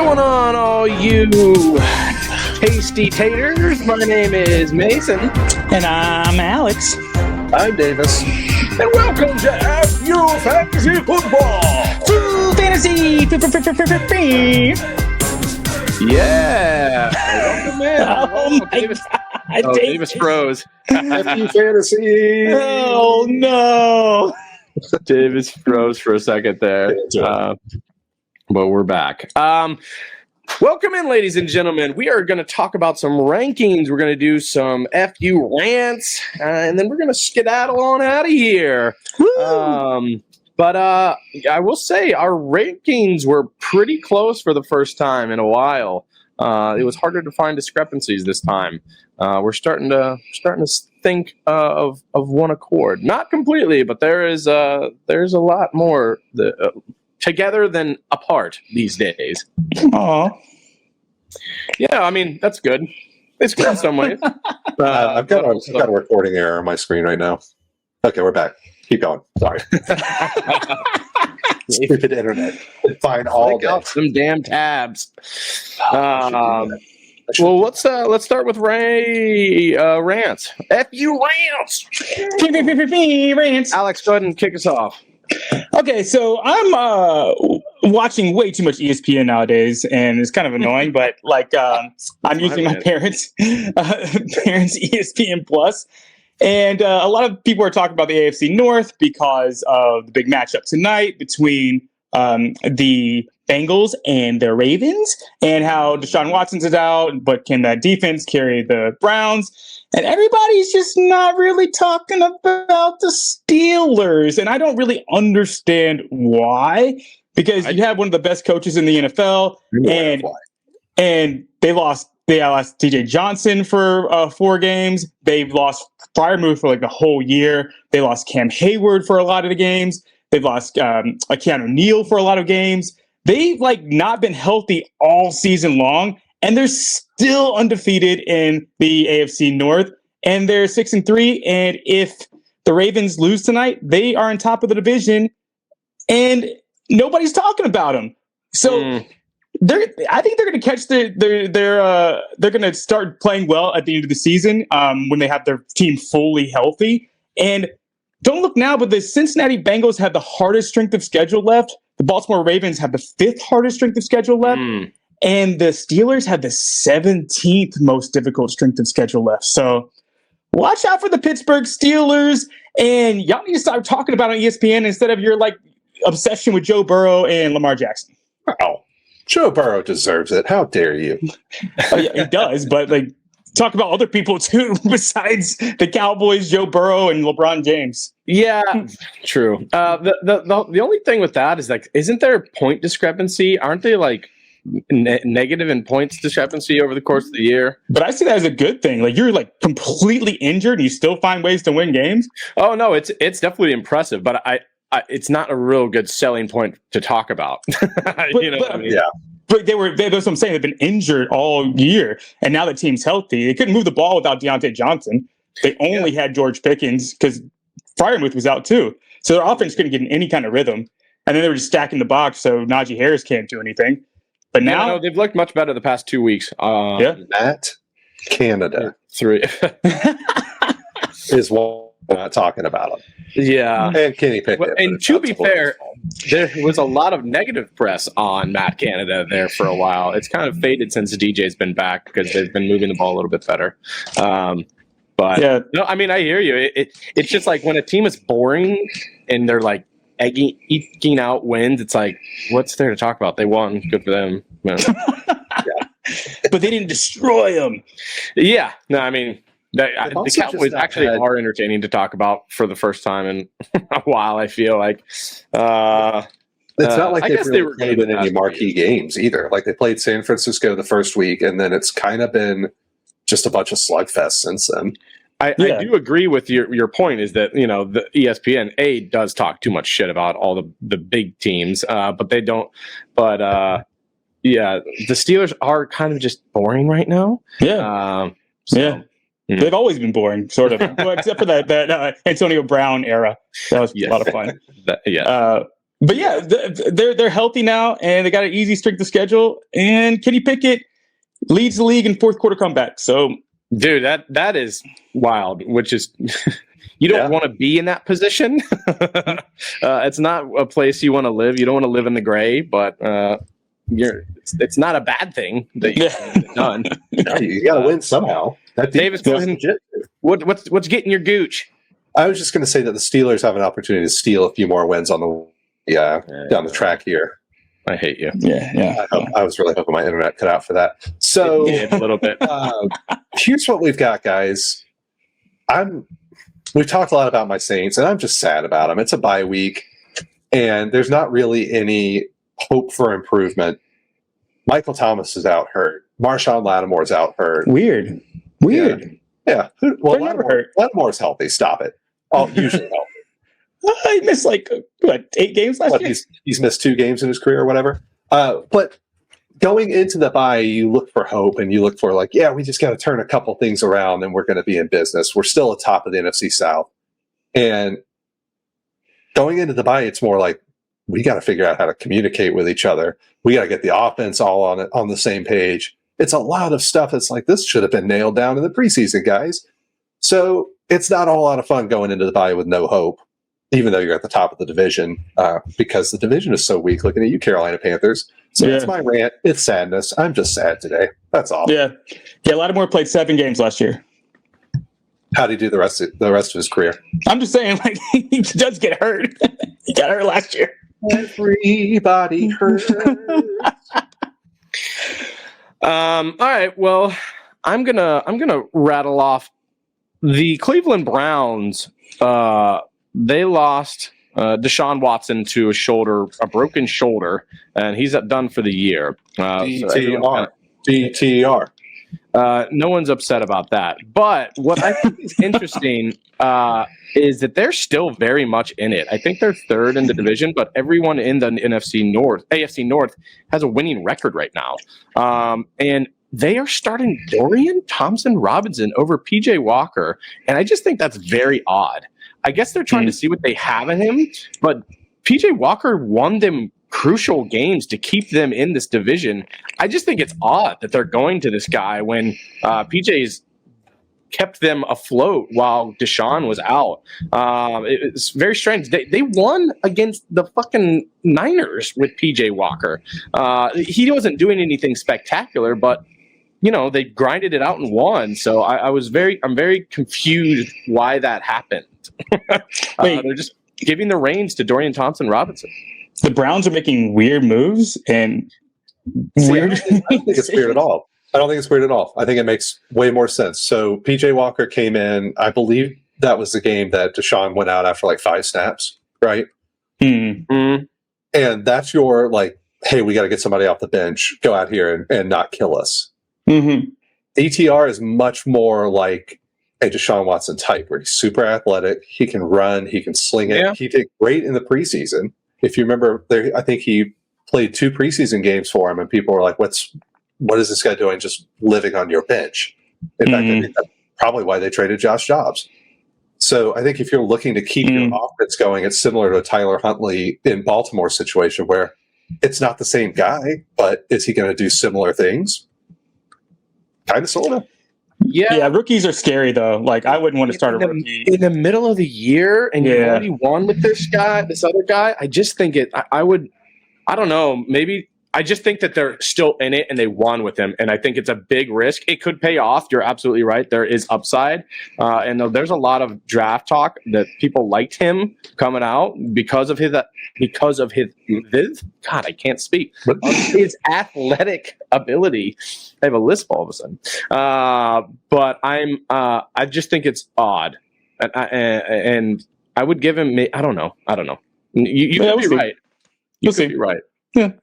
going on, all you tasty taters? My name is Mason. And I'm Alex. I'm Davis. And welcome to FU Fantasy Football. Full fantasy. Yeah. Welcome in. Oh my Davis. God. Oh, Davis froze. FU Fantasy. Oh, no. Davis froze for a second there. But we're back. Welcome in, ladies and gentlemen. We are going to talk about some rankings. We're going to do some FU rants, and then we're going to skedaddle on out of here. But I will say our rankings were pretty close for the first time in a while. It was harder to find discrepancies this time. We're starting to think of one accord. Not completely, but there's a lot more together than apart these days. Aw. Yeah, I mean, that's good. It's good in some ways. I've got a recording error on my screen right now. Okay, we're back. Keep going. Sorry. Stupid internet. Fine, all day. Some damn tabs. Well, let's start with Ray rants. FU rants. Rants. Alex, go ahead and kick us off. Okay, so I'm watching way too much ESPN nowadays, and it's kind of annoying. But I'm using my parents' ESPN Plus, and a lot of people are talking about the AFC North because of the big matchup tonight between the Bengals and the Ravens, and how Deshaun Watson's is out, but can that defense carry the Browns? And everybody's just not really talking about the Steelers. And I don't really understand why, because you have one of the best coaches in the NFL, and they lost TJ Johnson for 4 games. They've lost Freiermuth for like the whole year. They lost Cam Hayward for a lot of the games. They've lost Keanu Neal for a lot of games. They've not been healthy all season long, and they're still undefeated in the AFC North, and they're 6-3. And if the Ravens lose tonight, they are on top of the division, and nobody's talking about them. So I think they're going to catch they're going to start playing well at the end of the season when they have their team fully healthy. And don't look now, but the Cincinnati Bengals have the hardest strength of schedule left. The Baltimore Ravens have the 5th hardest strength of schedule left. And the Steelers have the 17th most difficult strength of schedule left. So watch out for the Pittsburgh Steelers. And y'all need to start talking about it on ESPN instead of your obsession with Joe Burrow and Lamar Jackson. Oh, Joe Burrow deserves it. How dare you? Oh, yeah, he does. But talk about other people too, besides the Cowboys, Joe Burrow, and LeBron James. Yeah, true. The only thing with that is isn't there a point discrepancy? Aren't they negative in points discrepancy over the course of the year? But I see that as a good thing. You're completely injured and you still find ways to win games. Oh no, it's definitely impressive, but it's not a real good selling point to talk about. What I mean? Yeah. But that's what I'm saying. They've been injured all year, and now the team's healthy. They couldn't move the ball without Deontay Johnson. They only had George Pickens because Freiermuth was out too. So their offense couldn't get in any kind of rhythm. And then they were just stacking the box so Najee Harris can't do anything. But now they've looked much better the past 2 weeks. Matt Canada 3 is what we're not talking about him. Yeah. And Kenny Pickett. Well, and to be fair, there was a lot of negative press on Matt Canada there for a while. It's kind of faded since DJ's been back because they've been moving the ball a little bit better. But yeah. No, I mean, I hear you. It's just when a team is boring and they're eking out wins, it's what's there to talk about? They won. Good for them. Yeah. But they didn't destroy them. Yeah. No, I mean, the Cowboys actually are entertaining to talk about for the first time in a while, I feel like. It's not like they've really played in any marquee games either. They played San Francisco the first week, and then it's kind of been just a bunch of slugfest since then. I do agree with your point is that, the ESPN does talk too much shit about all the big teams, but they don't. But the Steelers are kind of just boring right now. Yeah. They've always been boring, sort of, well, except for that Antonio Brown era. That was a lot of fun. But yeah, they're healthy now, and they got an easy strength of schedule. And Kenny Pickett leads the league in fourth quarter comeback. So, dude, that is wild. Which is, you don't want to be in that position. It's not a place you want to live. You don't want to live in the gray, but it's not a bad thing that you've done. You got to win somehow. That Davis, go ahead. What's getting your gooch? I was just going to say that the Steelers have an opportunity to steal a few more wins on down the track here. I hate you. Yeah. I was really hoping my internet cut out for that. So a little bit. Here's what we've got, guys. We've talked a lot about my Saints, and I'm just sad about them. It's a bye week, and there's not really any hope for improvement. Michael Thomas is out hurt. Marshawn Lattimore's out hurt. Weird. Yeah. Well, Lattimore's healthy. Stop it. Usually healthy. He missed 8 games last year? He's missed 2 games in his career or whatever. But going into the bye, you look for hope and you look for we just got to turn a couple things around and we're going to be in business. We're still atop of the NFC South. And going into the bye, it's more like we got to figure out how to communicate with each other. We got to get the offense all on the same page. It's a lot of stuff that's like, this should have been nailed down in the preseason, guys. So it's not a whole lot of fun going into the bye with no hope, even though you're at the top of the division, because the division is so weak. Looking at you, Carolina Panthers. So that's my rant. It's sadness. I'm just sad today. That's all. Yeah. Lattimore played 7 games last year. How did he do the rest of his career? I'm just saying, he does get hurt. He got hurt last year. Everybody hurts. All right. Well, I'm gonna rattle off the Cleveland Browns. They lost Deshaun Watson to a broken shoulder, and he's done for the year. DTR. No one's upset about that. But what I think is interesting is that they're still very much in it. I think they're third in the division, but everyone in the AFC North has a winning record right now. And they are starting Dorian Thompson-Robinson over PJ Walker. And I just think that's very odd. I guess they're trying to see what they have in him, but PJ Walker won them crucial games to keep them in this division. I just think it's odd that they're going to this guy when PJ's kept them afloat while Deshaun was out. It's very strange. They won against the fucking Niners with PJ Walker. He wasn't doing anything spectacular, but they grinded it out and won. So I'm very confused why that happened. They're just giving the reins to Dorian Thompson-Robinson. The Browns are making weird moves and weird. I don't think it's weird at all. I think it makes way more sense. So PJ Walker came in. I believe that was the game that Deshaun went out after 5 snaps, right? Mm-hmm. And that's your hey, we got to get somebody off the bench. Go out here and not kill us. Mm-hmm. DTR is much more like a Deshaun Watson type, where he's super athletic. He can run. He can sling it. Yeah. He did great in the preseason. If you remember, I think he played 2 preseason games for him, and people were like, what is this guy doing just living on your bench? In fact, I think that's probably why they traded Josh Jacobs. So I think if you're looking to keep your offense going, it's similar to a Tyler Huntley in Baltimore situation where it's not the same guy, but is he going to do similar things? Kind of, sort of. Yeah, rookies are scary though. I wouldn't want to start a rookie in the middle of the year, and you already won with this other guy. I just think I don't know. Maybe I just think that they're still in it and they won with him, and I think it's a big risk. It could pay off. You're absolutely right. There is upside, and there's a lot of draft talk that people liked him coming out because of his God, I can't speak. His athletic ability. I have a lisp all of a sudden, but I just think it's odd, and I would give him. I don't know. You could be right. You could be right. Yeah.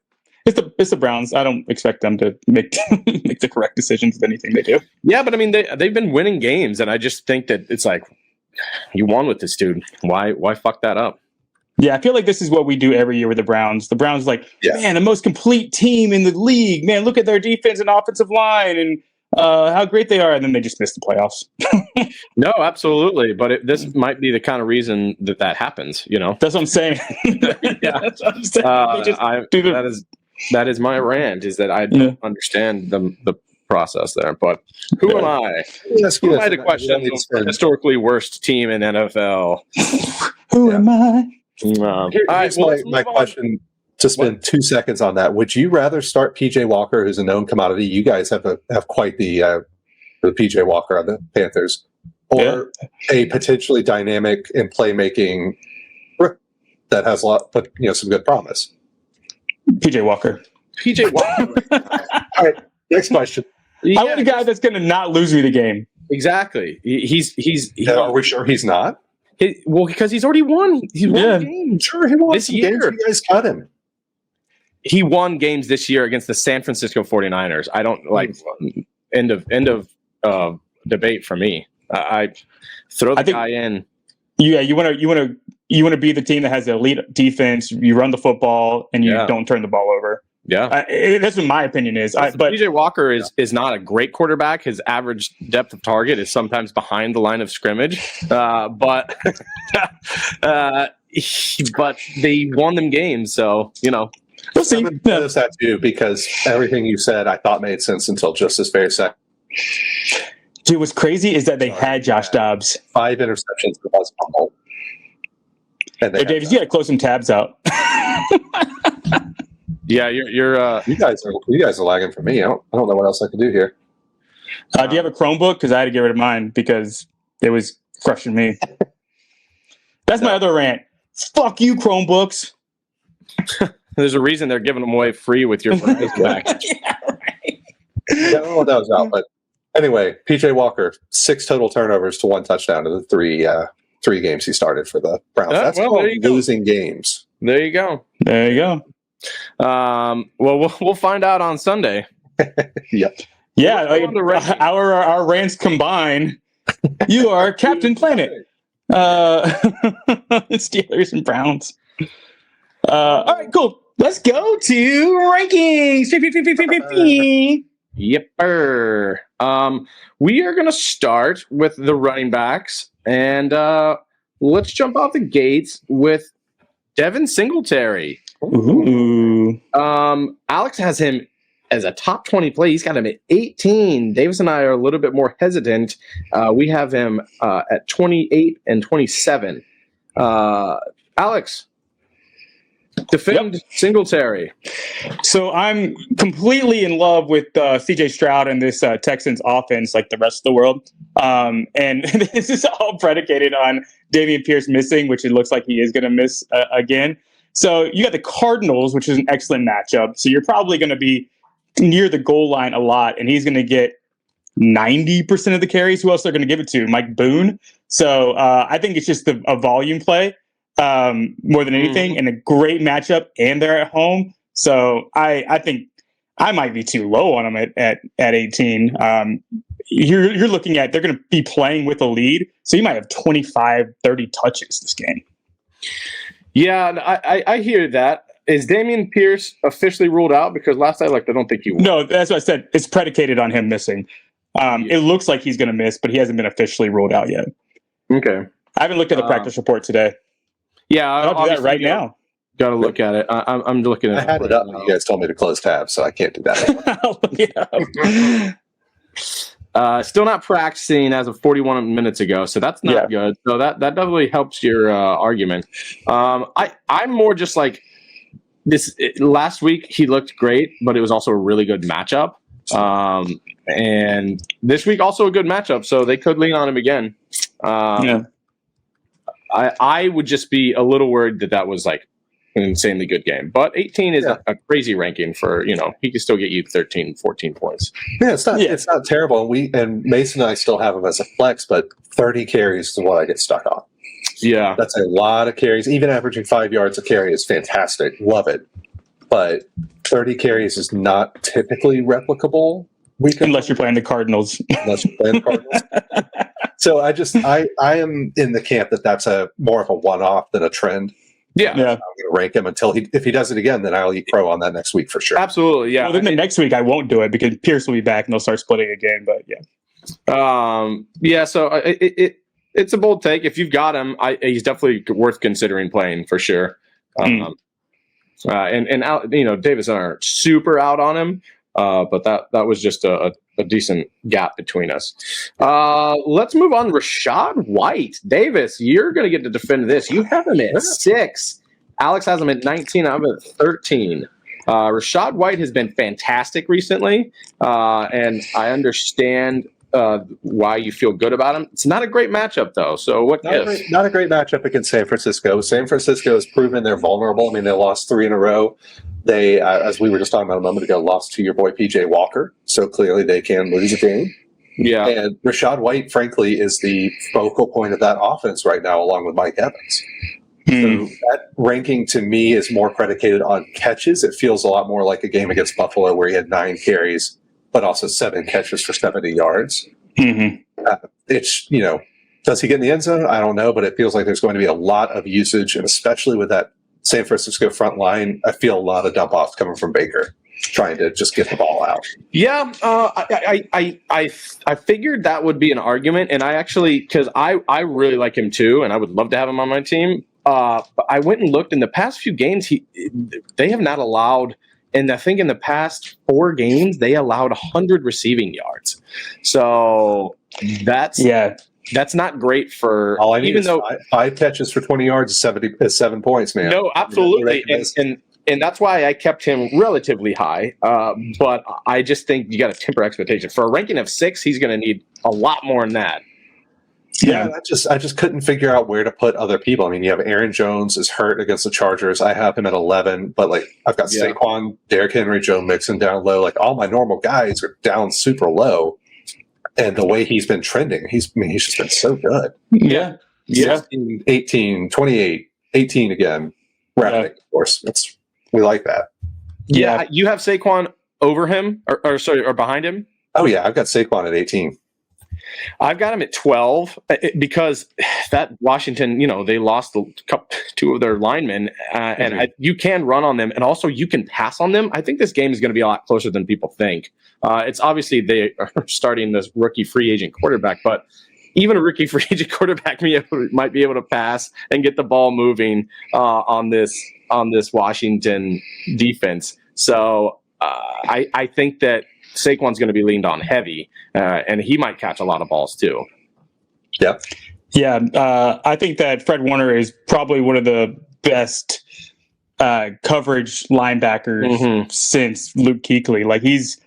It's the Browns. I don't expect them to make the correct decisions with anything they do. Yeah, but I mean they've been winning games, and I just think that it's you won with this dude. Why fuck that up? Yeah, I feel like this is what we do every year with the Browns. The Browns man, the most complete team in the league. Man, look at their defense and offensive line, and how great they are, and then they just miss the playoffs. No, absolutely. But this might be the kind of reason that happens, you know? That's what I'm saying. Yeah. That's what I'm saying. They just that is my rant, is that I don't understand the process there. But who am I? Who am I to question the historically worst team in NFL? Who am I? Here's my question. To spend 2 seconds on that, would you rather start PJ Walker, who's a known commodity? You guys have quite the PJ Walker on the Panthers, or a potentially dynamic and playmaking that has some good promise? PJ Walker. PJ Walker. All right, next question. I want a guy that's going to not lose me the game. Exactly. Are we sure he's not? Well, because he's already won. He's won a game. Sure, he won this year. Games. You guys cut him. He won games this year against the San Francisco 49ers. I don't end of debate for me. I throw the guy in. Yeah, you want to be the team that has the elite defense. You run the football and you don't turn the ball over. Yeah, that's what my opinion is. But PJ Walker is not a great quarterback. His average depth of target is sometimes behind the line of scrimmage, but they won them games. So we'll see. I'm notice that too, because everything you said I thought made sense until just this very second. Dude, what's crazy is that they had Josh Dobbs. 5 interceptions for us fumble. And Davis, you got to close some tabs out. Yeah, you're you guys are lagging for me. I don't know what else I can do here. Do you have a Chromebook? Because I had to get rid of mine because it was crushing me. That's my other rant. Fuck you, Chromebooks. There's a reason they're giving them away free with your price back. Yeah, right. I don't know what that was about, but anyway, PJ Walker, 6 total turnovers to 1 touchdown in the 3 games he started for the Browns. That's losing games. There you go. There you go. Well, we'll find out on Sunday. Yep. Yeah, our rants combine. You are Captain Planet. Steelers and Browns. All right, cool. Let's go to rankings. Yepper. We are going to start with the running backs, and let's jump off the gates with Devin Singletary. Ooh. Alex has him as a top 20 play. He's got him at 18. Davis and I are a little bit more hesitant. We have him at 28 and 27. Alex, defend Singletary. So I'm completely in love with CJ Stroud and this Texans offense like the rest of the world. And this is all predicated on Dameon Pierce missing, which it looks like he is going to miss again. So you got the Cardinals, which is an excellent matchup. So you're probably going to be near the goal line a lot, and he's going to get 90% of the carries. Who else they're going to give it to? Mike Boone. So I think it's just a volume play more than anything, and a great matchup, and they're at home. So I think I might be too low on them at 18. You're looking at they're going to be playing with a lead, so you might have 25, 30 touches this game. Yeah, I hear that. Is Dameon Pierce officially ruled out? Because last I looked, I don't think he was. No, that's what I said. It's predicated on him missing. It looks like he's going to miss, but he hasn't been officially ruled out yet. Okay. I haven't looked at the practice report today. Yeah, I'll do that right now. Got to look at it. I'm looking at it. I had it up, and you guys told me to close tabs, so I can't do that. I'll look it up. Still not practicing as of 41 minutes ago, so that's not good. So that definitely helps your argument. I'm more just like this. Last week he looked great, but it was also a really good matchup. And this week also a good matchup, so they could lean on him again. I would just be a little worried that was like an insanely good game. But 18 is a crazy ranking for, he can still get you 13, 14 points. Yeah, it's not terrible. And Mason and I still have him as a flex, but 30 carries is what I get stuck on. Yeah. That's a lot of carries. Even averaging 5 yards a carry is fantastic. Love it. But 30 carries is not typically replicable. Unless you're playing the Cardinals. So I am in the camp that's more of a one-off than a trend. Yeah. I'm going to rank him until if he does it again, then I'll eat crow on that next week for sure. Absolutely. Yeah. Well, then the next week I won't do it because Pierce will be back and they'll start splitting again. But yeah. So it's a bold take. If you've got him, he's definitely worth considering playing for sure. And Davis and I aren't super out on him, but that was just a decent gap between us. Let's move on. Rachaad White. Davis, you're going to get to defend this. You have him at 6. Alex has him at 19. I'm at 13. Rachaad White has been fantastic recently, and I understand why you feel good about him. It's not a great matchup, though. So what if? Not a great matchup against San Francisco. San Francisco has proven they're vulnerable. I mean, they lost 3 in a row. They, as we were just talking about a moment ago, lost to your boy PJ Walker. So clearly they can lose a game. Yeah. And Rachaad White, frankly, is the focal point of that offense right now, along with Mike Evans. So that ranking to me is more predicated on catches. It feels a lot more like a game against Buffalo where he had 9 carries, but also 7 catches for 70 yards. It's, does he get in the end zone? I don't know, but it feels like there's going to be a lot of usage, and especially with that San Francisco front line, I feel a lot of dump offs coming from Baker, trying to just get the ball out. Yeah, I figured that would be an argument, and I actually, because I really like him too, and I would love to have him on my team. But I went and looked in the past few games. They have not allowed. And I think in the past 4 games, they allowed 100 receiving yards. So that's not great for all I need. Even though 5 catches for 20 yards is 7 points, man. No, absolutely, and that's why I kept him relatively high. But I just think you got to temper expectations. For a ranking of 6, he's going to need a lot more than that. Yeah, I just couldn't figure out where to put other people. I mean, you have Aaron Jones is hurt against the Chargers. I have him at 11, but I've got Saquon, Derrick Henry, Joe Mixon down low. All my normal guys are down super low. And the way he's been trending, he's just been so good. Yeah. 16, 18, 28, 18 again. Rapid, of course. We like that. Yeah. You have Saquon over him or behind him? Oh yeah, I've got Saquon at 18. I've got him at 12 because that Washington, they lost 2 of their linemen, and you can run on them, and also you can pass on them. I think this game is going to be a lot closer than people think. It's obviously they are starting this rookie free agent quarterback, but even a rookie free agent quarterback might be able to pass and get the ball moving on this Washington defense. So I think that Saquon's going to be leaned on heavy, and he might catch a lot of balls too. Yep. Yeah, I think that Fred Warner is probably one of the best coverage linebackers since Luke Kuechly. He's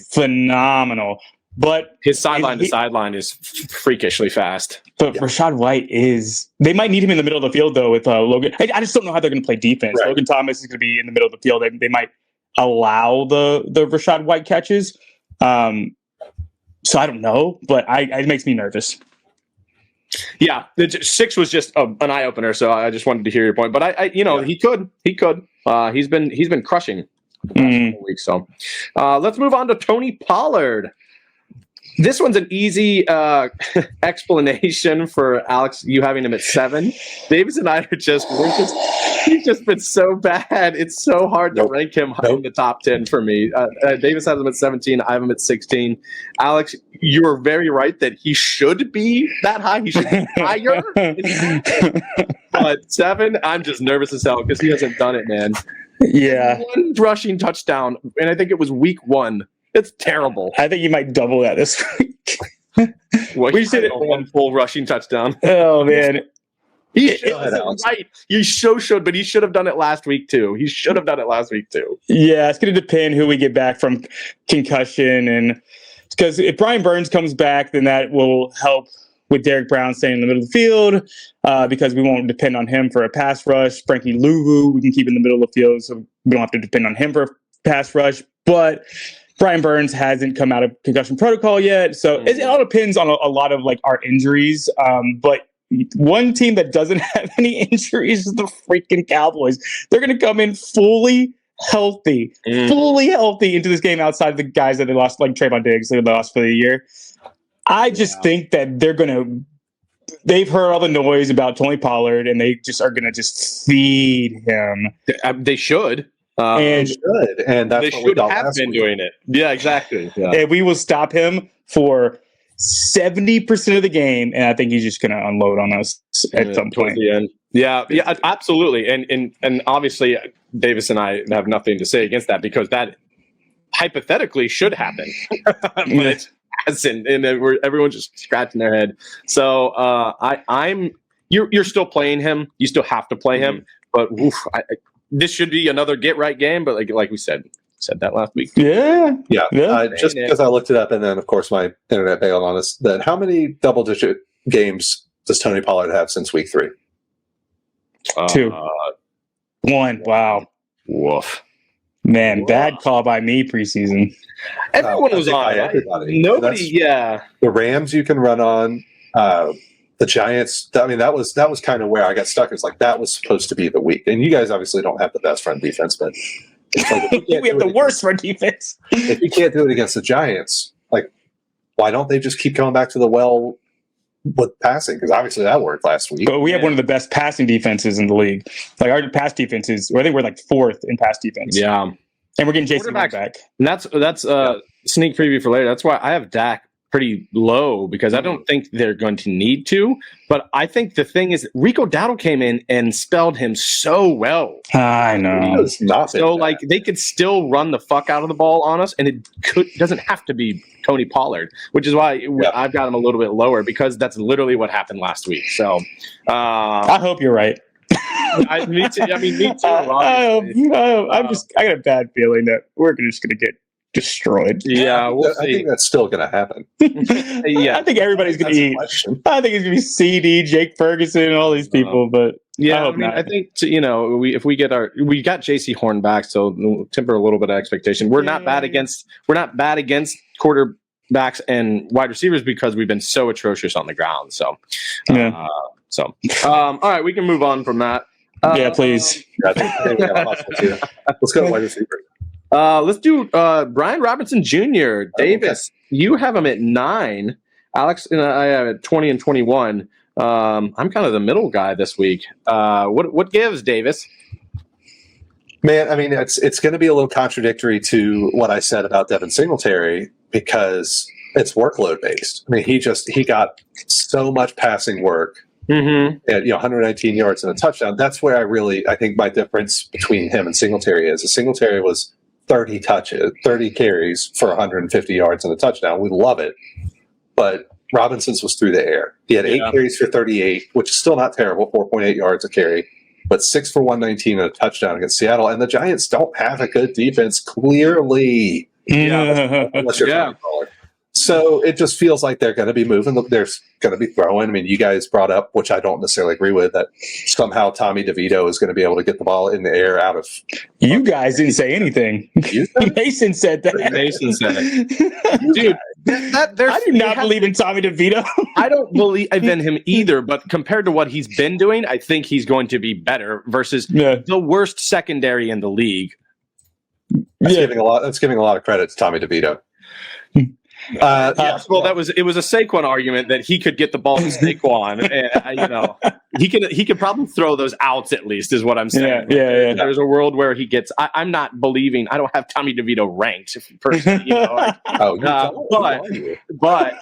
phenomenal. But his sideline to sideline is freakishly fast. But Rachaad White they might need him in the middle of the field, though, with Logan. I just don't know how they're going to play defense. Right. Logan Thomas is going to be in the middle of the field. They might allow the Rachaad White catches. So I don't know, but it makes me nervous. Yeah, 6 was just an eye opener, so I just wanted to hear your point. But he could. He's been crushing the last couple weeks. So let's move on to Tony Pollard. This one's an easy explanation for Alex. You having him at 7. Davis and I he's just been so bad. It's so hard to rank him in the top 10 for me. Davis has him at 17. I have him at 16. Alex, you are very right that he should be that high. He should be higher. But 7, I'm just nervous as hell because he hasn't done it, man. Yeah. 1 rushing touchdown, and I think it was week 1. It's terrible. I think you might double that this week. Well, we did it 1 full rushing touchdown. Oh, man. He should, right. You should, but he should have done it last week too. Yeah, it's going to depend who we get back from concussion, and because if Brian Burns comes back, then that will help with Derek Brown staying in the middle of the field because we won't depend on him for a pass rush. Frankie Louvu, we can keep in the middle of the field, so we don't have to depend on him for a pass rush. But Brian Burns hasn't come out of concussion protocol yet, so it all depends on a lot of our injuries. But one team that doesn't have any injuries is the freaking Cowboys. They're going to come in fully healthy into this game outside of the guys that they lost, like Trayvon Diggs, they lost for the year. I just think that they're going to they've heard all the noise about Tony Pollard, and they just are going to just feed him. They should. And should, and that's they what we should thought have last been week. doing it. Yeah, exactly. Yeah. And we will stop him for 70% of the game, and I think he's just going to unload on us at some towards point. the end. Yeah, absolutely. And obviously, Davis and I have nothing to say against that because that hypothetically should happen, but it hasn't, and everyone's just scratching their head. So you're still playing him. You still have to play him, but this should be another get right game. But like we said that last week. Yeah. Just because I looked it up, and then of course my internet bailed on us. That how many double-digit games does Tony Pollard have since week 3? 2. 1. Wow. Woof. Man, bad call by me preseason. Everyone was on. Everybody. Nobody. Yeah. The Rams you can run on. The Giants. I mean, that was kind of where I got stuck. It's like that was supposed to be the week, and you guys obviously don't have the best front defense, but like, we have the worst front defense. If you can't do it against the Giants, like, why don't they just keep coming back to the well with passing? Because obviously that worked last week. But we have one of the best passing defenses in the league. Like our pass defense is, I think we're like 4th in pass defense. Yeah, and we're getting Jason back. And that's sneak preview for later. That's why I have Dak pretty low because I don't think they're going to need to. But I think the thing is, Rico Dowdle came in and spelled him so well. I know. So like they could still run the fuck out of the ball on us, and it doesn't have to be Tony Pollard, which is why I've got him a little bit lower because that's literally what happened last week. So I hope you're right. Me too. I got a bad feeling that we're just going to get destroyed. Yeah, I think that's still going to happen. I think everybody's going to eat. I think it's going to be CD, Jake Ferguson, and all these people. But I think if we got JC Horn back, so we'll temper a little bit of expectation. We're not bad against quarterbacks and wide receivers because we've been so atrocious on the ground. So, all right, we can move on from that. Please. I think we got a hustle too. Let's go to wide receiver. Let's do Brian Robinson Jr. Davis, you have him at 9. Alex and I have at 20 and 21. I'm kind of the middle guy this week. What gives, Davis? Man, I mean, it's going to be a little contradictory to what I said about Devin Singletary because it's workload based. I mean, he got so much passing work. And 119 yards and a touchdown. That's where I think my difference between him and Singletary is. Singletary was 30 carries for 150 yards and a touchdown. We love it. But Robinson's was through the air. He had 8 carries for 38, which is still not terrible, 4.8 yards a carry, but 6 for 119 and a touchdown against Seattle. And the Giants don't have a good defense, clearly. Unless you're Tony Pollard. So it just feels like they're going to be moving. They're going to be throwing. I mean, you guys brought up, which I don't necessarily agree with, that somehow Tommy DeVito is going to be able to get the ball in the air out of. You guys didn't say anything. Mason said that. Mason said it. Dude, I do not believe in Tommy DeVito. I don't believe in him either, but compared to what he's been doing, I think he's going to be better versus the worst secondary in the league. That's giving a lot of credit to Tommy DeVito. Well, it was a Saquon argument that he could get the ball to Saquon, and he could probably throw those outs at least, is what I'm saying. Yeah. There's a world where he gets. I'm not believing. I don't have Tommy DeVito ranked personally, but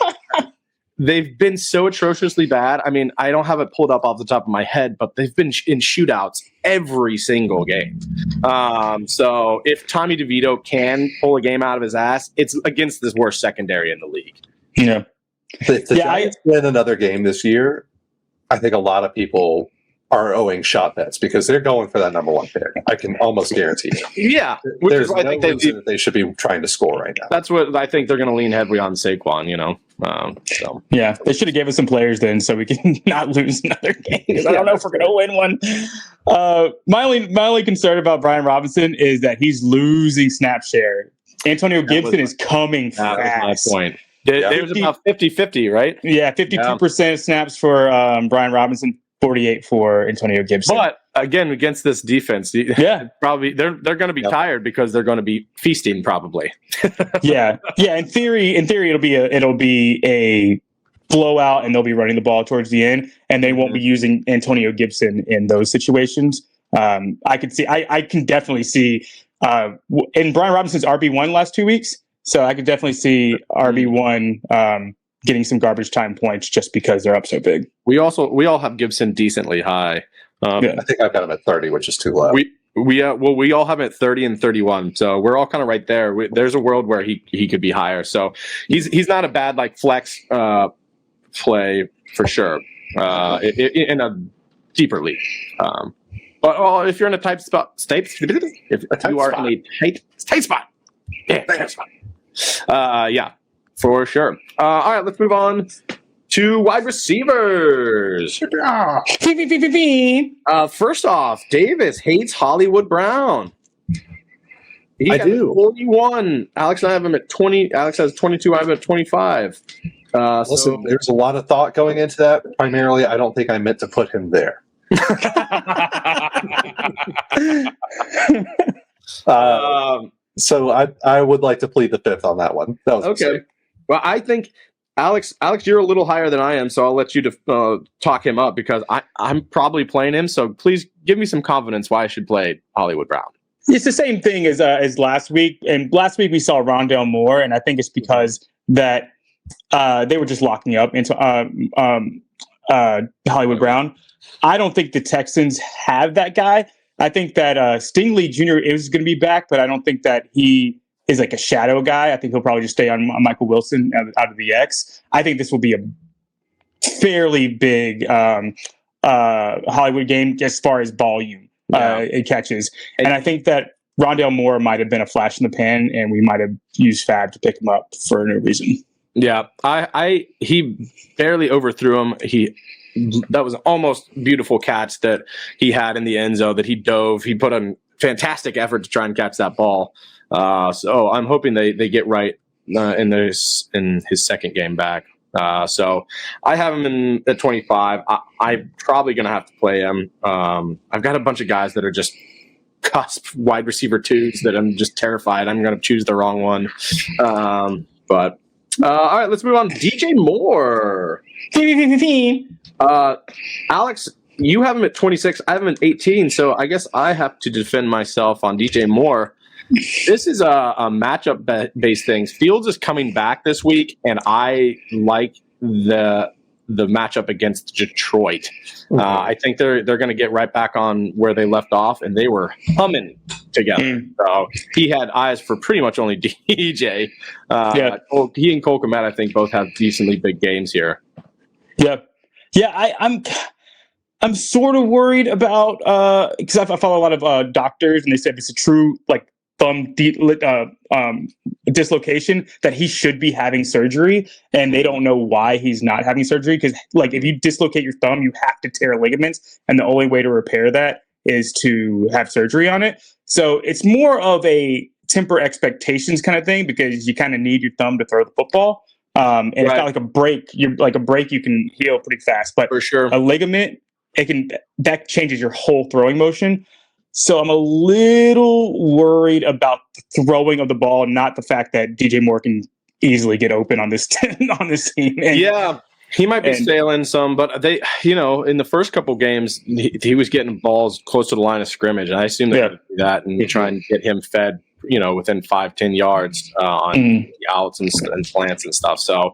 they've been so atrociously bad. I mean, I don't have it pulled up off the top of my head, but they've been in shootouts every single game. So if Tommy DeVito can pull a game out of his ass, it's against this worst secondary in the league. Yeah. If the Giants win another game this year, I think a lot of people are owing shot bets because they're going for that number 1 pick. I can almost guarantee you. Yeah. There's no reason that they should be trying to score right now. That's what I think they're going to lean heavily on Saquon, Yeah, they should have gave us some players then so we can not lose another game. I don't know if we're going to win one. My only concern about Brian Robinson is that he's losing snap share. Antonio Gibson is coming fast. That was my point. It was about 50-50, right? Yeah, 52% snaps for Brian Robinson, 48 for Antonio Gibson. But again, against this defense, probably they're going to be tired because they're going to be feasting probably. yeah. In theory, it'll be a blowout and they'll be running the ball towards the end, and they won't be using Antonio Gibson in those situations. I can definitely see, and Brian Robinson's RB1 last 2 weeks, so I could definitely see RB1 getting some garbage time points just because they're up so big. We all have Gibson decently high. I think I've got him at 30, which is too low. We all have him at 30 and 31, so we're all kind of right there. There's a world where he could be higher, so he's not a bad like flex play for sure in a deeper league. But if you're in a tight spot, if you are in a tight spot, yeah, for sure. All right, let's move on to wide receivers. First off, Davis hates Hollywood Brown. I do. 41. Alex and I have him at 20. Alex has 22. I have him at 25. Listen, there's a lot of thought going into that. Primarily, I don't think I meant to put him there. So I would like to plead the fifth on that one. That was okay. Well, I think Alex, you're a little higher than I am, so I'll let you talk him up because I'm probably playing him. So please give me some confidence why I should play Hollywood Brown. It's the same thing as last week. And last week we saw Rondale Moore, and I think it's because that they were just locking up into Hollywood Brown. I don't think the Texans have that guy. I think that Stingley Jr. is going to be back, but I don't think that he is like a shadow guy. I think he'll probably just stay on Michael Wilson out of the X. I think this will be a fairly big Hollywood game as far as volume it catches. And I think that Rondale Moore might have been a flash in the pan, and we might have used Fab to pick him up for no reason. Yeah, he barely overthrew him. That was almost beautiful catch that he had in the end zone that he dove. He put a fantastic effort to try and catch that ball. So I'm hoping they get right in his second game back. So I have him at 25. I'm probably going to have to play him. I've got a bunch of guys that are just cusp wide receiver twos that I'm just terrified I'm going to choose the wrong one. But all right, let's move on to DJ Moore. Alex, you have him at 26. I have him at 18. So I guess I have to defend myself on DJ Moore. This is a matchup-based thing. Fields is coming back this week, and I like the matchup against Detroit. I think they're going to get right back on where they left off, and they were humming together. So he had eyes for pretty much only DJ. He and Cole Kmet, I think, both have decently big games here. I'm sort of worried about because I follow a lot of doctors, and they said it's a true like thumb dislocation that he should be having surgery, and they don't know why he's not having surgery because like if you dislocate your thumb, you have to tear ligaments, and the only way to repair that is to have surgery on it. So it's more of a temper expectations kind of thing because you kind of need your thumb to throw the football. And it's not like a break. You're like a break, you can heal pretty fast. But for sure, a ligament, that changes your whole throwing motion. So I'm a little worried about the throwing of the ball, not the fact that DJ Moore can easily get open on this on this team. And, he might be sailing some, but they, in the first couple games, he was getting balls close to the line of scrimmage. And I assume they're going to do that and try and get him fed, within 5-10 yards on the outs and slants and stuff. So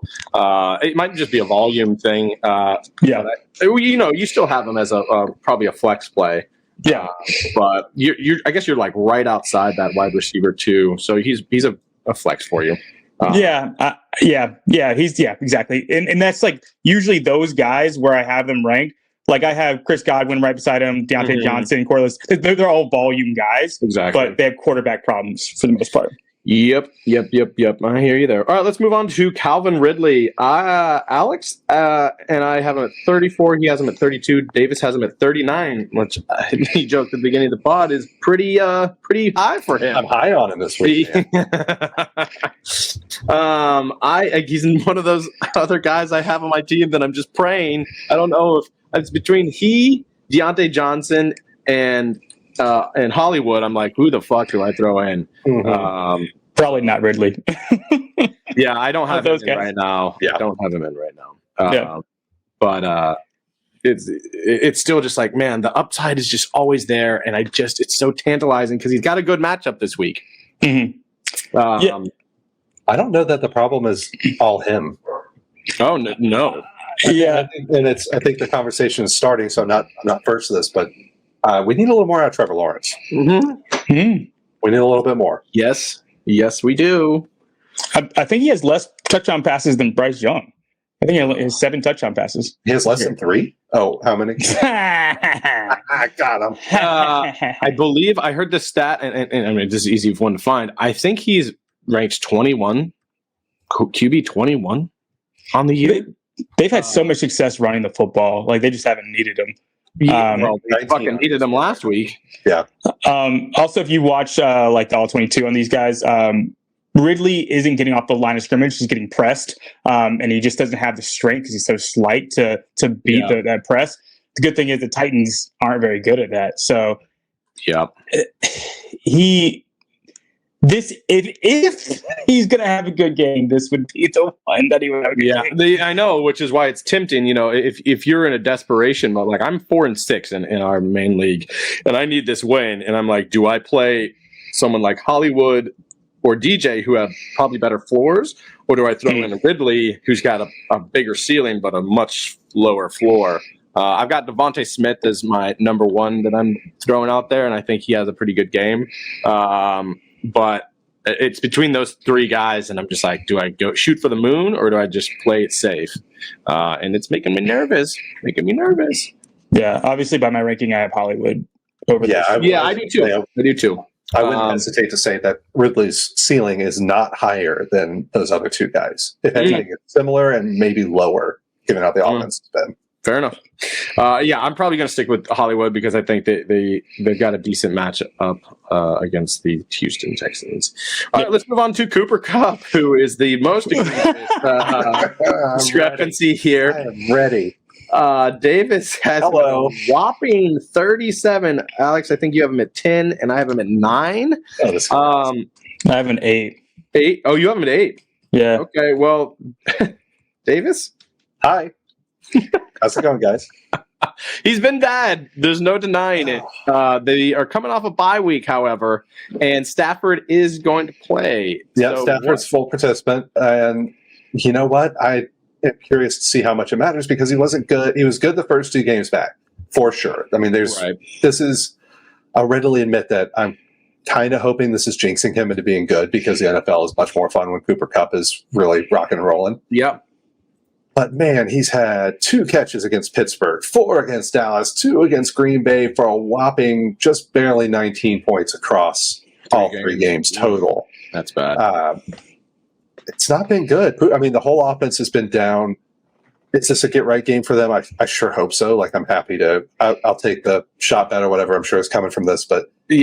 it might just be a volume thing. You still have him as probably a flex play. But I guess you're like right outside that wide receiver too. So he's a flex for you. Exactly. And that's like usually those guys where I have them ranked. Like I have Chris Godwin right beside him, Deontay Johnson, Corliss. They're all volume guys, exactly. But they have quarterback problems for the most part. Yep. I hear you there. All right, let's move on to Calvin Ridley. Alex and I have him at 34. He has him at 32. Davis has him at 39, which he joked at the beginning of the pod is pretty high for him. I'm high on him this week. He's one of those other guys I have on my team that I'm just praying. I don't know if it's between Deontay Johnson, and Hollywood. I'm like, who the fuck do I throw in? Probably not Ridley. I don't have those him in guys right now. I don't have him in right now. But it's still just like, man, the upside is just always there, and it's so tantalizing because he's got a good matchup this week. Mm-hmm. I don't know that the problem is all him. Oh no. Yeah, and I think the conversation is starting. So I'm not first to this, but we need a little more out of Trevor Lawrence. Mm-hmm. We need a little bit more. Yes, we do. I think he has less touchdown passes than Bryce Young. I think he has 7 touchdown passes. He has less than 3? Oh, how many? I got him. I believe I heard this stat, and I mean, this is easy one to find. I think he's ranked 21, QB 21 on the year. They've had so much success running the football. Like, they just haven't needed him. Well, they fucking needed him last week. Yeah. Also, if you watch like the All-22 on these guys, Ridley isn't getting off the line of scrimmage. He's getting pressed, and he just doesn't have the strength because he's so slight to beat that press. The good thing is the Titans aren't very good at that. So, if he's gonna have a good game, this would be the one that he would have a good game. I know, which is why it's tempting. You know, if you're in a desperation mode, like I'm 4-6 in our main league, and I need this win, and I'm like, do I play someone like Hollywood or DJ who have probably better floors, or do I throw in a Ridley who's got a bigger ceiling but a much lower floor? I've got Devontae Smith as my number 1 that I'm throwing out there, and I think he has a pretty good game. But it's between those 3 guys, and I'm just like, do I go shoot for the moon, or do I just play it safe? And it's making me nervous. Yeah, obviously by my ranking, I have Hollywood over this. I do too. I wouldn't hesitate to say that Ridley's ceiling is not higher than those other 2 guys. If anything, it's similar and maybe lower, given how the offense has been. Fair enough. I'm probably going to stick with Hollywood because I think they've got a decent matchup against the Houston Texans. All right, let's move on to Cooper Kupp, who is the most discrepancy here. I am ready. Davis has a whopping 37. Alex, I think you have him at 10, and I have him at 9. I have an 8. 8? Oh, you have him at 8. Yeah. Okay. Well, Davis. Hi. How's it going, guys? He's been bad. There's no denying it. They are coming off a bye week, however, and Stafford is going to play. Yeah, so Stafford's full participant, and you know what? I am curious to see how much it matters because he wasn't good. He was good the first 2 games back, for sure. I mean, I'll readily admit that I'm kind of hoping this is jinxing him into being good because the NFL is much more fun when Cooper Kupp is really rocking and rolling. Yep. But man, he's had 2 catches against Pittsburgh, 4 against Dallas, 2 against Green Bay for a whopping just barely 19 points across all 3 games total. That's bad. It's not been good. I mean, the whole offense has been down. Is this a get-right game for them? I sure hope so. Like, I'm happy to I'll take the shot bet or whatever I'm sure is coming from this. But same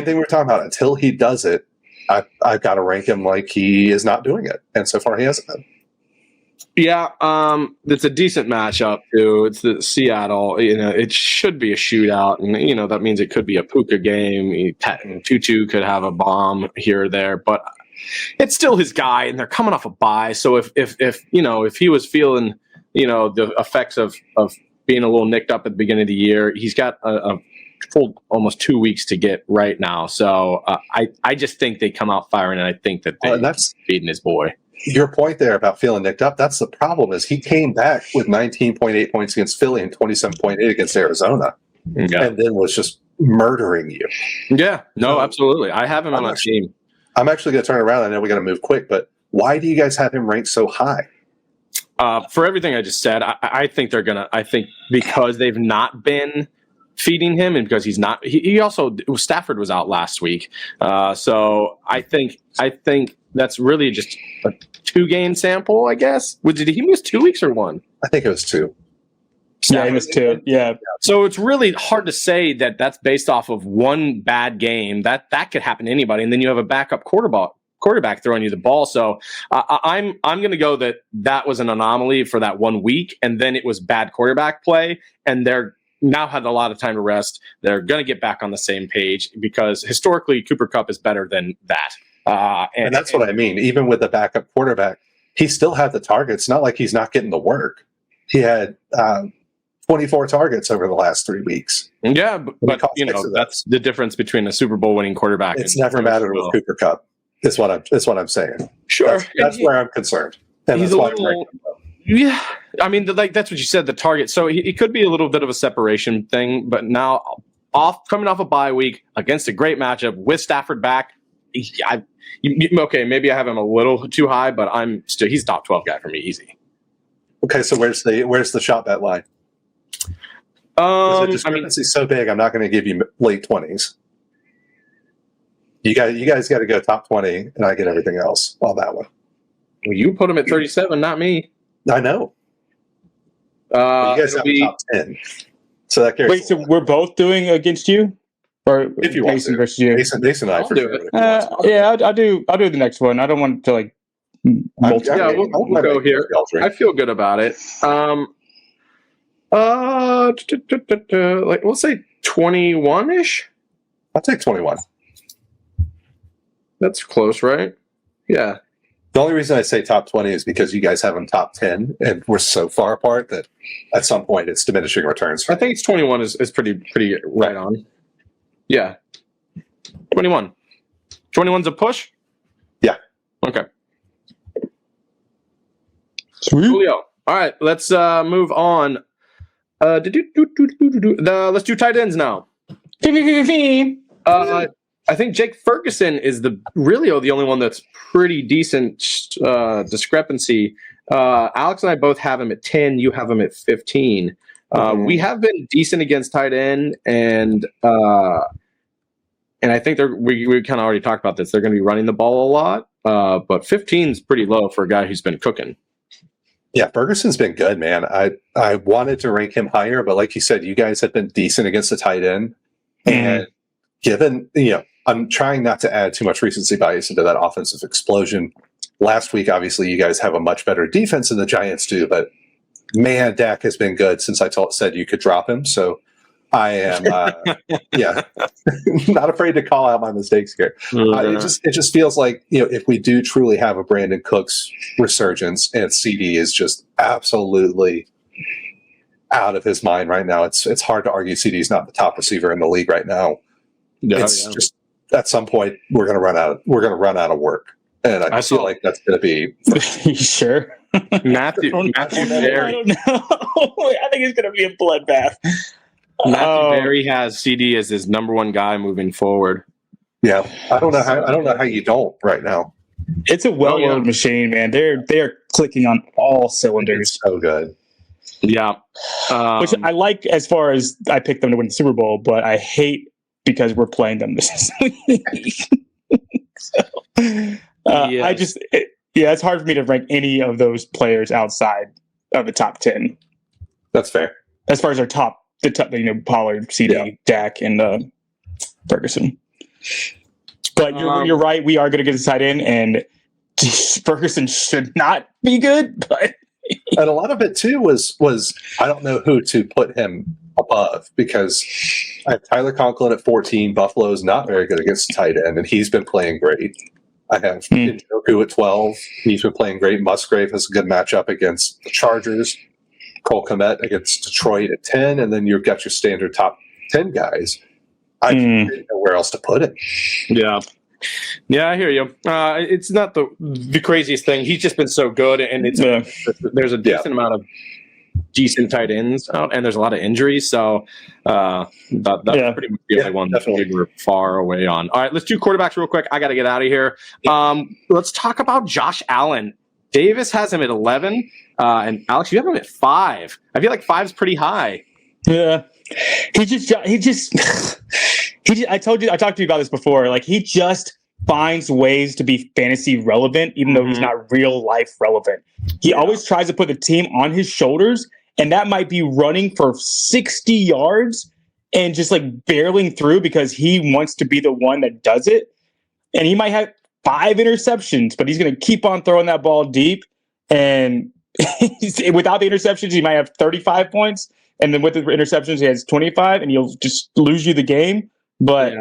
thing we were talking about. Until he does it, I've got to rank him like he is not doing it, and so far he hasn't been. Yeah, it's a decent matchup too. It's the Seattle. You know, it should be a shootout, and you know that means it could be a Puka game. Tutu could have a bomb here or there, but it's still his guy, and they're coming off a bye. So if he was feeling the effects of being a little nicked up at the beginning of the year, he's got a full almost 2 weeks to get right now. So I just think they come out firing, and I think that that's feeding his boy. Your point there about feeling nicked up, that's the problem, is he came back with 19.8 points against Philly and 27.8 against Arizona, and then was just murdering you. Yeah, no, absolutely. I have him on my team. I'm actually going to turn around. I know we got to move quick, but why do you guys have him ranked so high? For everything I just said, I think they're going to – I think because they've not been – feeding him, and because he's not, he also Stafford was out last week, so I think that's really just a 2-game sample, I guess. Did he miss 2 weeks or 1? I think it was 2. Yeah, he missed 2. Yeah. So it's really hard to say that that's based off of 1 bad game. That could happen to anybody, and then you have a backup quarterback throwing you the ball. So I'm going to go that was an anomaly for that 1 week, and then it was bad quarterback play, and they're now had a lot of time to rest. They're going to get back on the same page because historically Cooper Kupp is better than that. And that's what I mean. Even with the backup quarterback, he still had the targets. Not like he's not getting the work. He had 24 targets over the last 3 weeks. Yeah, but you know, that's the difference between a Super Bowl winning quarterback. It's never mattered with Cooper Kupp. Is what I'm saying. Sure, that's where I'm concerned. And he's that's a why little. Yeah, I mean, like that's what you said. The target. So he could be a little bit of a separation thing, but now coming off a bye week against a great matchup with Stafford back. Okay, maybe I have him a little too high, but he's top 12 guy for me, easy. Okay, so where's the shot bet line? The discrepancy's so big, I'm not going to give you late 20s. You guys got to go top 20, and I get everything else on that one. Well, you put him at 37, not me. I know. You guys have top 10, so that carries. Wait, so we're both doing against you, or if you want Mason to. versus you? Mason and I for sure. Yeah, I'll do the next one. I don't want to like. We'll go here. I feel good about it. Like we'll say 21-ish. I'll take 21. That's close, right? Yeah. The only reason I say top 20 is because you guys have them top 10, and we're so far apart that at some point it's diminishing returns. I think it's 21 is pretty right on. Yeah. 21. 21's a push? Yeah. Okay. Sweet. Julio. All right, let's move on. Let's do tight ends now. I think Jake Ferguson is really the only one that's pretty decent discrepancy. Alex and I both have him at 10. You have him at 15. We have been decent against tight end, and I think we kind of already talked about this. They're going to be running the ball a lot, but 15 is pretty low for a guy who's been cooking. Yeah, Ferguson's been good, man. I wanted to rank him higher, but like you said, you guys have been decent against the tight end, and given I'm trying not to add too much recency bias into that offensive explosion. Last week, obviously, you guys have a much better defense than the Giants do, but man, Dak has been good since I said you could drop him. So I am, not afraid to call out my mistakes here. It just feels like if we do truly have a Brandon Cooks resurgence, and CD is just absolutely out of his mind right now. It's hard to argue CD is not the top receiver in the league right now. Just at some point we're going to run out of work, and I feel like that's going to be. You sure? Matthew Berry. I don't know. I think it's going to be a bloodbath. Matthew Berry has CD as his number one guy moving forward. Yeah, I don't know how you don't right now. It's a well-oiled machine, man. They're clicking on all cylinders. It's so good. Yeah, which I like as far as I picked them to win the Super Bowl, but I hate because we're playing them this week. It's hard for me to rank any of those players outside of the top 10. That's fair. As far as the top, Pollard, CD, Dak, and Ferguson. But you're right. We are going to get a tight end, and Ferguson should not be good. But and a lot of it too was I don't know who to put him above, because I have Tyler Conklin at 14. Buffalo's not very good against the tight end, and he's been playing great. I have Njoku at 12. He's been playing great. Musgrave has a good matchup against the Chargers. Cole Kmet against Detroit at 10, and then you've got your standard top 10 guys. I didn't know where else to put it. Yeah, I hear you. It's not the craziest thing. He's just been so good, and there's a decent amount of decent tight ends out, and there's a lot of injuries. So that's pretty much the only one that we're far away on. All right, let's do quarterbacks real quick. I got to get out of here. Let's talk about Josh Allen. Davis has him at 11, and Alex, you have him at 5. I feel like 5's pretty high. Yeah, he just. I talked to you about this before. Like, he just finds ways to be fantasy relevant, even though he's not real life relevant. He always tries to put the team on his shoulders, and that might be running for 60 yards and just like barreling through because he wants to be the one that does it. And he might have 5 interceptions, but he's going to keep on throwing that ball deep. And without the interceptions, he might have 35 points. And then with the interceptions, he has 25, and he'll just lose you the game. But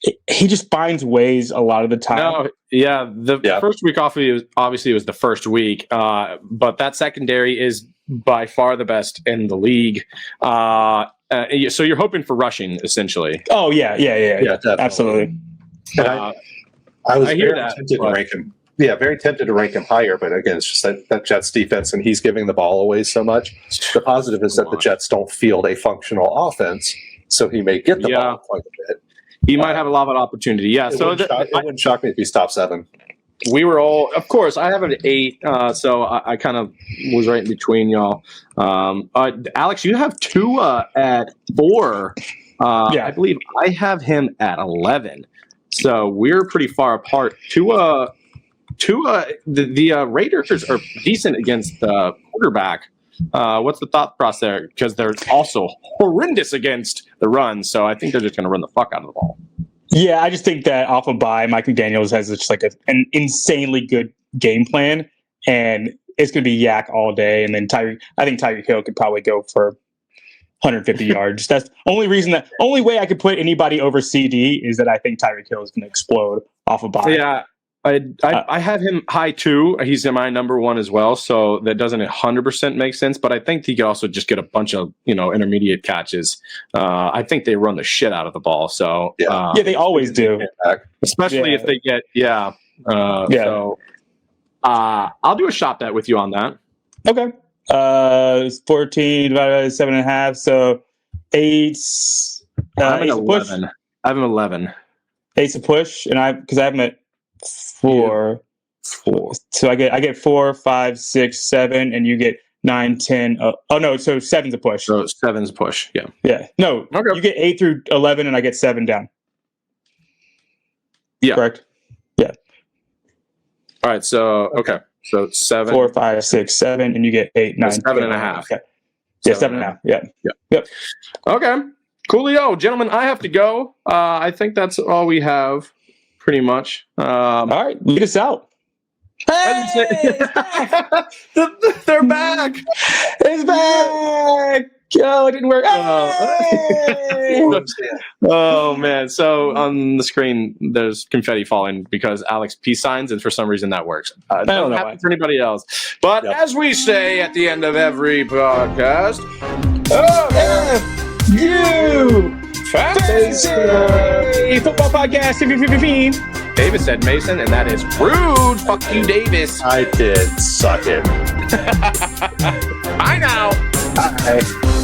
he just finds ways a lot of the time. No, yeah. The first week off, obviously it was the first week, but that secondary is by far the best in the league. So you're hoping for rushing, essentially. Oh yeah, absolutely. I was very tempted to rank him. Yeah, very tempted to rank him higher, but again, it's just that Jets defense, and he's giving the ball away so much. The positive is that the Jets don't field a functional offense, so he may get the ball quite a bit. He might have a lot of opportunity. Yeah, it wouldn't shock me if he's top 7. We were all, of course, I have an 8, so I kind of was right in between y'all. Alex, you have Tua at 4. I believe I have him at 11. So we're pretty far apart. Tua, the Raiders are decent against the quarterback. What's the thought process there? Because they're also horrendous against the run, so I think they're just going to run the fuck out of the ball. Yeah, I just think that off of bye, Mike McDaniels has just like an insanely good game plan, and it's going to be yak all day. And then I think Tyreek Hill could probably go for 150 yards. That's the only way I could put anybody over CD is that I think Tyreek Hill is going to explode off of bye. Yeah. I have him high 2. He's in my number 1 as well, so that doesn't 100% make sense. But I think he could also just get a bunch of intermediate catches. I think they run the shit out of the ball. So they always do, especially if they get So I'll do a shot bet with you on that. Okay. 14 divided by 7.5, so 8. I'm an 11. I have an 11. 8's a push, and because I have him at 4. So I get 4, 5, 6, 7, and you get 9, 10. So 7's a push. So 7's a push. Yeah. Yeah. No. Okay. You get 8 through 11, and I get 7 down. Yeah. Correct. Yeah. All right. So 7. 4, 5, 6, 7, and you get 8, 9, 7.5. Okay. Yeah, 7.5. Yeah. Yep. Okay. Coolio, gentlemen. I have to go. I think that's all we have. Pretty much. All right, lead us out. Hey! They're back. It's back. Oh, it didn't work. Hey! Oh man! So on the screen, there's confetti falling because Alex peace signs, and for some reason that works. I don't know happen for anybody else. But as we say at the end of every podcast, you. Fantasy Football Podcast. Davis said Mason, and that is rude. Fuck you, Davis. I did. Suck it. Bye now. Bye.